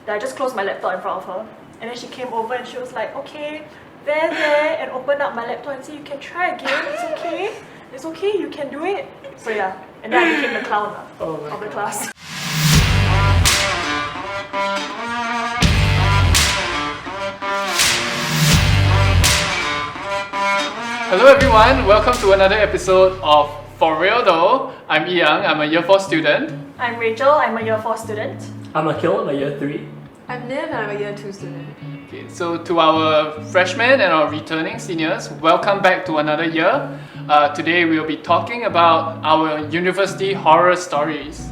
that I just closed my laptop in front of her. And then she came over and she was like, okay, there, and opened up my laptop and said, you can try again, it's okay, you can do it. So yeah, and then I became the clown of the class. Hello everyone, welcome to another episode of For Real Tho. I'm Young, I'm a year 4 student. I'm Rachel, I'm a year 4 student. I'm Aqil, I'm a year 3. I'm Niv and I'm a year 2 student. Okay, so to our freshmen and our returning seniors, welcome back to another year. Today we'll be talking about our university horror stories.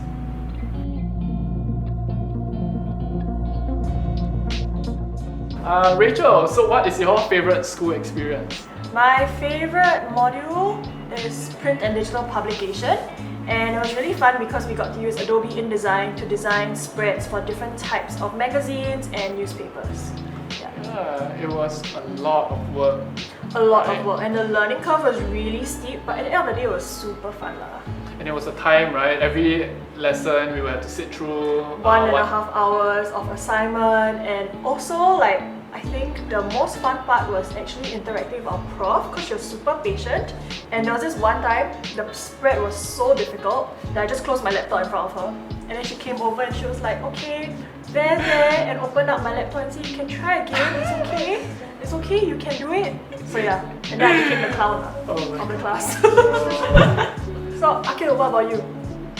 Rachel, so what is your favorite school experience? My favorite module is print and digital publication, and it was really fun because we got to use Adobe InDesign to design spreads for different types of magazines and newspapers. Yeah, it was a lot of work. A lot of work, and the learning curve was really steep, but at the end of the day it was super fun. And it was a time, right? Every lesson we would have to sit through 1.5 hours of assignment, and also I think the most fun part was actually interacting with our prof because she was super patient. And there was this one time, the spread was so difficult that I just closed my laptop in front of her. And then she came over and she was like, okay, there, and opened up my laptop and said, you can try again, it's okay, you can do it. So yeah, and then I became the clown of the class. So Aqil, what about you?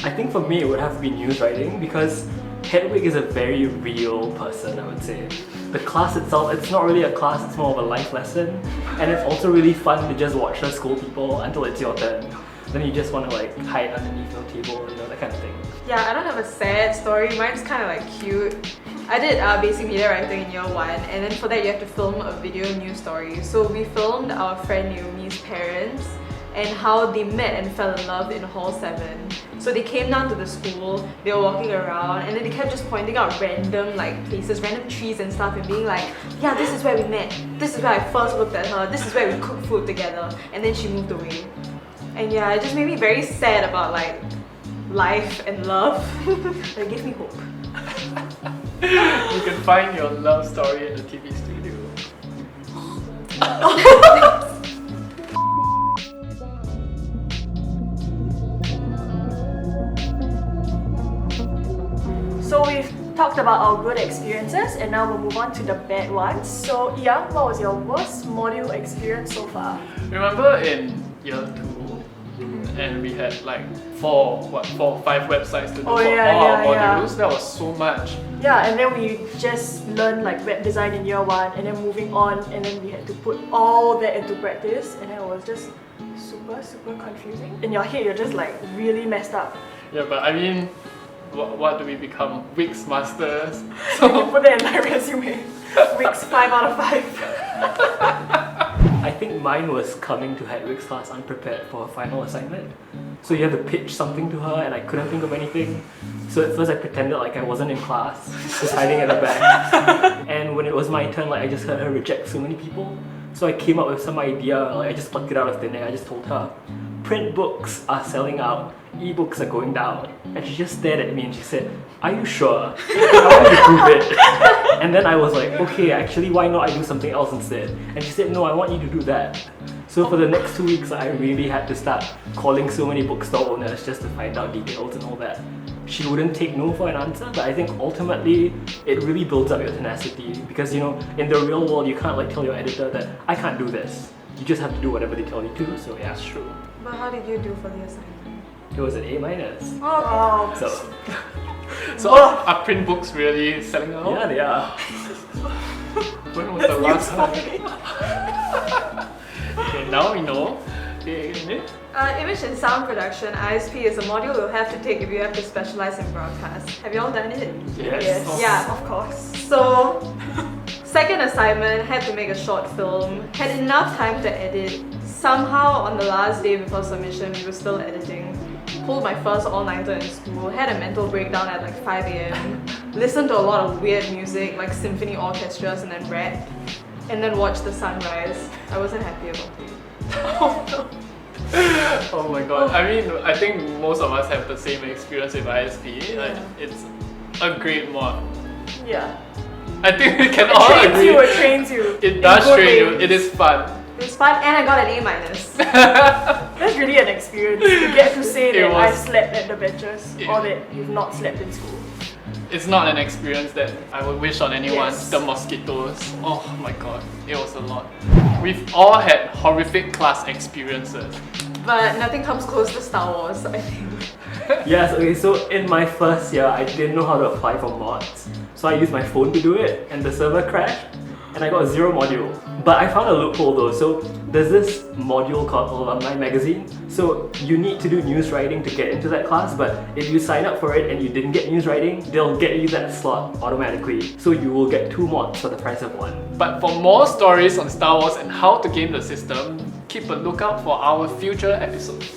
I think for me it would have to be news writing because Hedwig is a very real person, I would say. The class itself, it's not really a class, it's more of a life lesson. And it's also really fun to just watch her school people until it's your turn. Then you just want to hide underneath your table, that kind of thing. Yeah, I don't have a sad story, mine's kind of cute. I did basic media writing in year 1, and then for that you have to film a video news story. So we filmed our friend Naomi's parents and how they met and fell in love in Hall 7. So they came down to the school, they were walking around, and then they kept just pointing out random places, random trees and stuff, and being like, yeah, this is where we met, this is where I first looked at her, this is where we cooked food together, and then she moved away. And yeah, it just made me very sad about life and love. It gave me hope. You can find your love story in the TV studio. So we've talked about our good experiences, and now we'll move on to the bad ones. So Yang, what was your worst module experience so far? Remember in year 2, and we had 4 or 5 websites to do for all our modules? That was so much. Yeah, and then we just learned web design in year 1, and then moving on, and then we had to put all that into practice, and then it was just super confusing. In your head, you're just really messed up. Yeah, but I mean, what do we become? Wix masters. So you put that in my resume. Wix 5 out of 5. I think mine was coming to Hedwig's class unprepared for her final assignment. So you have to pitch something to her and I couldn't think of anything. So at first I pretended I wasn't in class, just hiding at the back. And when it was my turn, I just heard her reject so many people. So I came up with some idea, I just plucked it out of thin air. I just told her, print books are selling out, e-books are going down. And she just stared at me and she said, are you sure? I want to prove it. And then I was like, okay, actually why not I do something else instead? And she said, no, I want you to do that. So for the next 2 weeks, I really had to start calling so many bookstore owners just to find out details and all that. She wouldn't take no for an answer, but I think ultimately it really builds up your tenacity because in the real world you can't tell your editor that I can't do this. You just have to do whatever they tell you to, so yeah. That's true. But how did you do for the assignment? It was an A-. Oh, So are print books really selling out? Yeah, they are. When was the last time? Okay, now we know. Image and sound production, ISP, is a module you'll have to take if you have to specialize in broadcast. Have you all done it? Yes. Yeah, of course. So, second assignment, had to make a short film, had enough time to edit. Somehow on the last day before submission, we were still editing. Pulled my first all-nighter in school, had a mental breakdown at 5 AM, listened to a lot of weird music like symphony orchestras and then rap, and then watched the sunrise. I wasn't happy about it. Oh no. Oh my god. I mean, I think most of us have the same experience with ISP. Yeah. It's a great mod. Yeah. I think we can It all trains agree. you, it trains you. It in does good train you. ways. It is fun. It was fun and I got an A-. That's really an experience to get to say It that I was- slept at the benches Yeah. or that you've not slept in school. It's not an experience that I would wish on anyone. Yes. The mosquitoes. Oh my god, it was a lot. We've all had horrific class experiences. But nothing comes close to Star Wars, I think. Yes, okay, so in my first year, I didn't know how to apply for mods. So I used my phone to do it, and the server crashed, and I got 0 module. But I found a loophole though, so there's this module called Alumni Magazine. So you need to do news writing to get into that class, but if you sign up for it and you didn't get news writing, they'll get you that slot automatically. So you will get 2 mods for the price of 1. But for more stories on Star Wars and how to game the system, keep a lookout for our future episodes.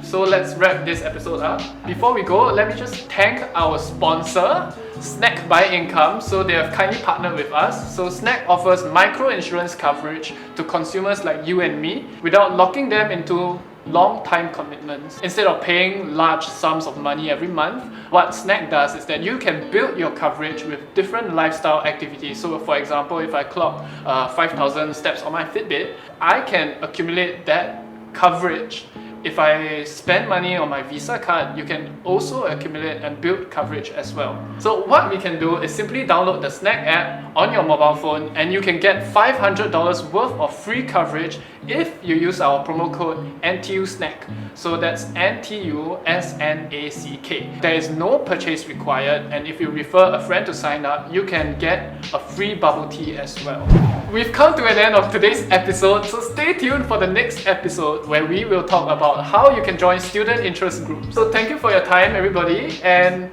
So let's wrap this episode up. Before we go, let me just thank our sponsor, Snack by Income. So they have kindly partnered with us. So Snack offers micro insurance coverage to consumers like you and me without locking them into long time commitments. Instead of paying large sums of money every month, what Snack does is that you can build your coverage with different lifestyle activities. So for example, if I clock 5,000 steps on my Fitbit, I can accumulate that coverage. If I spend money on my Visa card, you can also accumulate and build coverage as well. So what we can do is simply download the Snack app on your mobile phone and you can get $500 worth of free coverage if you use our promo code NTUSNACK. So that's NTUSNACK. There is no purchase required, and if you refer a friend to sign up, you can get a free bubble tea as well. We've come to an end of today's episode, so stay tuned for the next episode where we will talk about how you can join student interest groups. So thank you for your time, everybody, and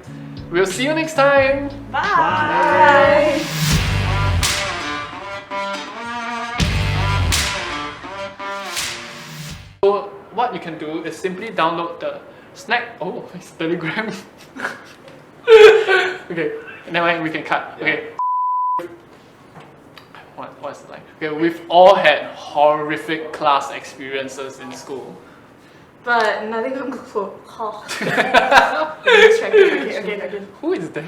we'll see you next time. Bye! So what you can do is simply download the Snack. Oh, it's Telegram. Okay, never mind, we can cut. Okay. What's it like? Okay, we've all had horrific class experiences in school. But nothing comes close. Distracted again. Who is that?